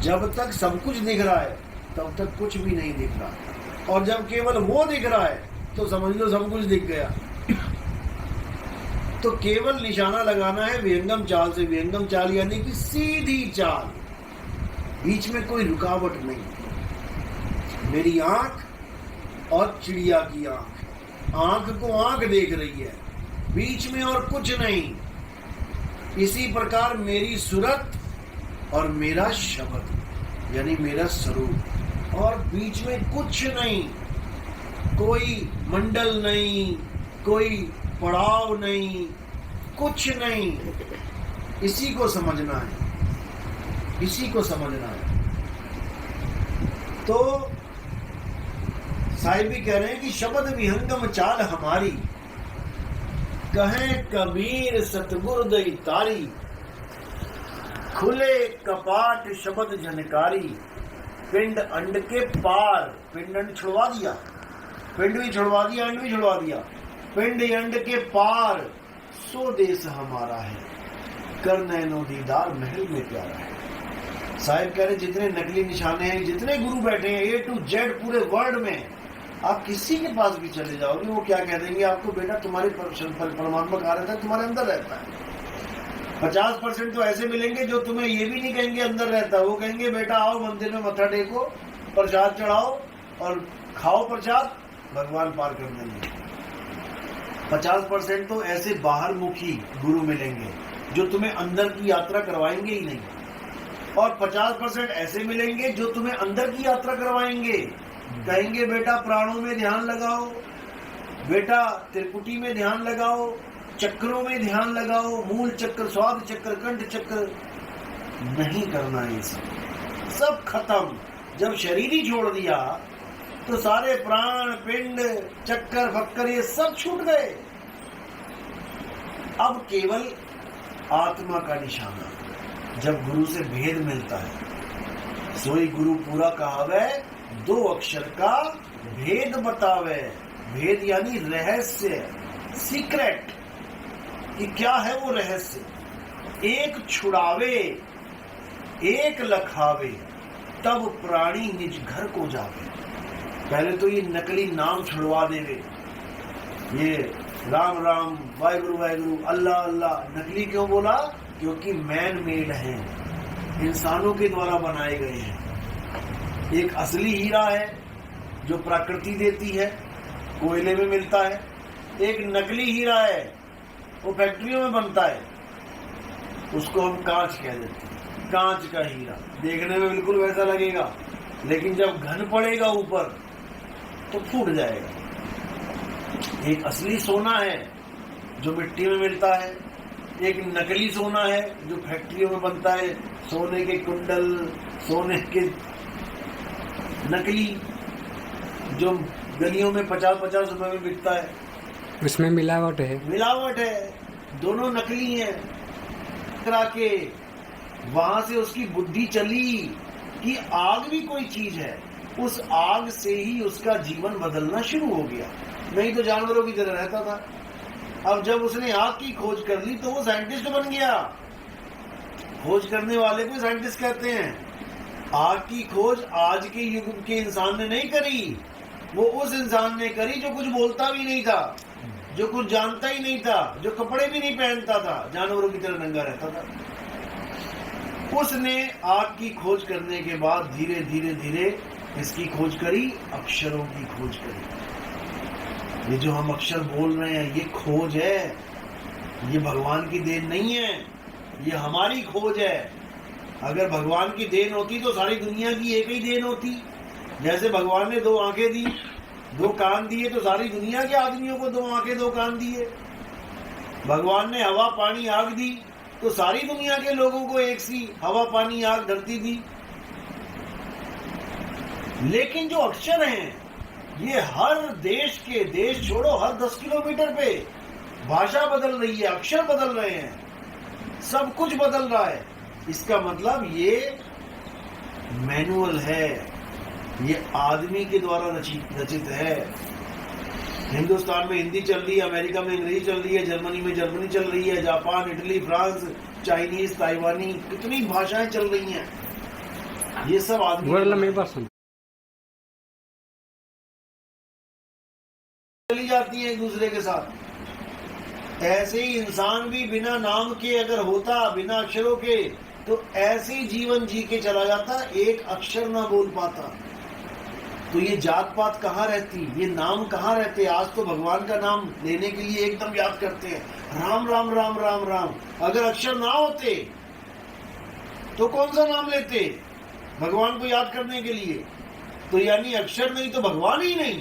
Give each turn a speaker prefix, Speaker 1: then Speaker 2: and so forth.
Speaker 1: जब तक सब कुछ दिख रहा है तब तक कुछ भी नहीं दिख रहा, और जब केवल वो दिख रहा है तो समझ लो सब कुछ दिख गया। तो केवल निशाना लगाना है विहंगम चाल से। विहंगम चाल यानी कि सीधी चाल, बीच में कोई रुकावट नहीं। मेरी आंख और चिड़िया की आंख, आंख को आंख देख रही है, बीच में और कुछ नहीं। इसी प्रकार मेरी सूरत और मेरा शब्द यानी मेरा स्वरूप, और बीच में कुछ नहीं, कोई मंडल नहीं, कोई पड़ाव नहीं, कुछ नहीं। इसी को समझना है, इसी को समझना है। तो साहिब भी कह रहे हैं कि शब्द विहंगम चाल हमारी, कहें कबीर सतगुर दई तारी, खुले कपाट शब्द झनकारी, पिंड अंड के पार। पिंड अंड छुड़वा दिया, पिंड भी छुड़वा दिया, अंड भी छुड़वा दिया। पिंड अंड के पार सो देश हमारा है, कर नैनो दीदार महल में प्यारा है। साहिब कह रहे जितने नकली निशाने हैं, जितने गुरु बैठे हैं A to Z पूरे वर्ल्ड में, आप किसी के पास भी चले जाओगे वो क्या कह देंगे आपको, बेटा तुम्हारे परमात्मा कहा रहता है, तुम्हारे अंदर रहता है। 50% तो ऐसे मिलेंगे जो तुम्हें ये भी नहीं कहेंगे अंदर रहता है, वो कहेंगे बेटा आओ मंदिर में मत्था टेको, प्रसाद चढ़ाओ और खाओ प्रसाद, भगवान पार कर देंगे। 50% तो ऐसे बाहर मुखी गुरु मिलेंगे जो तुम्हें अंदर की यात्रा करवाएंगे ही नहीं, और 50% ऐसे मिलेंगे जो तुम्हें अंदर की यात्रा करवाएंगे। कहेंगे बेटा प्राणों में ध्यान लगाओ, बेटा त्रिपुटी में ध्यान लगाओ, चक्रों में ध्यान लगाओ, मूल चक्र, स्वाद चक्र, कंठ चक्र। नहीं करना है, सब खत्म। जब शरीर ही छोड़ दिया तो सारे प्राण, पिंड, चक्कर, फक्कर ये सब छूट गए। अब केवल आत्मा का निशाना। जब गुरु से भेद मिलता है, सोई गुरु पूरा कहावे, 2 अक्षर का भेद बतावे। भेद यानी रहस्य, सीक्रेट, कि क्या है वो रहस्य। एक छुड़ावे, एक लखावे, तब प्राणी निज घर को जावे। पहले तो ये नकली नाम छुड़वा देवे, ये राम राम, वाहिगुरु वाहिगुरु, अल्लाह अल्लाह। नकली क्यों बोला? क्योंकि मैन मेड हैं, इंसानों के द्वारा बनाए गए हैं। एक असली हीरा है जो प्रकृति देती है, कोयले में मिलता है। एक नकली हीरा है, वो फैक्ट्रियों में बनता है, उसको हम कांच कह देते हैं। कांच का हीरा देखने में बिल्कुल वैसा लगेगा, लेकिन जब घन पड़ेगा ऊपर तो फूट जाएगा। एक असली सोना है जो मिट्टी में मिलता है, एक नकली सोना है जो फैक्ट्रियों में बनता है। सोने के कुंडल, सोने के नकली जो गलियों में 50-50 रुपए में बिकता है,
Speaker 2: उसमें मिलावट है।
Speaker 1: मिलावट है, दोनों नकली हैं। करा के वहां से उसकी बुद्धि चली कि आग भी कोई चीज है, उस आग से ही उसका जीवन बदलना शुरू हो गया। नहीं तो जानवरों की तरह रहता था। अब जब उसने आग की खोज कर ली तो वो साइंटिस्ट बन गया। खोज करने वाले को साइंटिस्ट कहते हैं। आग की खोज आज के युग के इंसान ने नहीं करी, वो उस इंसान ने करी जो कुछ बोलता भी नहीं था, जो कुछ जानता ही नहीं था, जो कपड़े भी नहीं पहनता था, जानवरों की तरह नंगा रहता था। उसने आग की खोज करने के बाद धीरे धीरे धीरे इसकी खोज करी, अक्षरों की खोज करी। ये जो हम अक्षर बोल रहे हैं ये खोज है, ये भगवान की देन नहीं है, ये हमारी खोज है। अगर भगवान की देन होती तो सारी दुनिया की एक ही देन होती। जैसे भगवान ने 2 आंखें दी, 2 कान दिए, तो सारी दुनिया के आदमियों को 2 आंखें 2 कान दिए। भगवान ने हवा पानी आग दी तो सारी दुनिया के लोगों को एक सी हवा पानी आग धरती दी। लेकिन जो अक्षर हैं ये हर देश के, देश छोड़ो, हर 10 किलोमीटर पे भाषा बदल रही है, अक्षर बदल रहे हैं, सब कुछ बदल रहा है। इसका मतलब ये मैनुअल है, ये आदमी के द्वारा रचित है। हिंदुस्तान में हिंदी चल रही है, अमेरिका में अंग्रेजी चल रही है, जर्मनी में जर्मनी चल रही है, जापान, इटली, फ्रांस, चाइनीज, ताइवानी, कितनी भाषाएं चल रही हैं। ये सब आदमी
Speaker 2: Gua may person.
Speaker 1: चली जाती है एक दूसरे के साथ। ऐसे ही इंसान भी बिना नाम के अगर होता, बिना अक्षरों के, तो ऐसे ही जीवन जी के चला जाता, एक अक्षर ना बोल पाता। तो ये जात पात कहाँ रहती, ये नाम कहाँ रहते। आज तो भगवान का नाम लेने के लिए एकदम याद करते हैं, राम राम राम राम राम। अगर अक्षर ना होते तो कौन सा नाम लेते भगवान को याद करने के लिए। तो यानी अक्षर नहीं तो भगवान ही नहीं।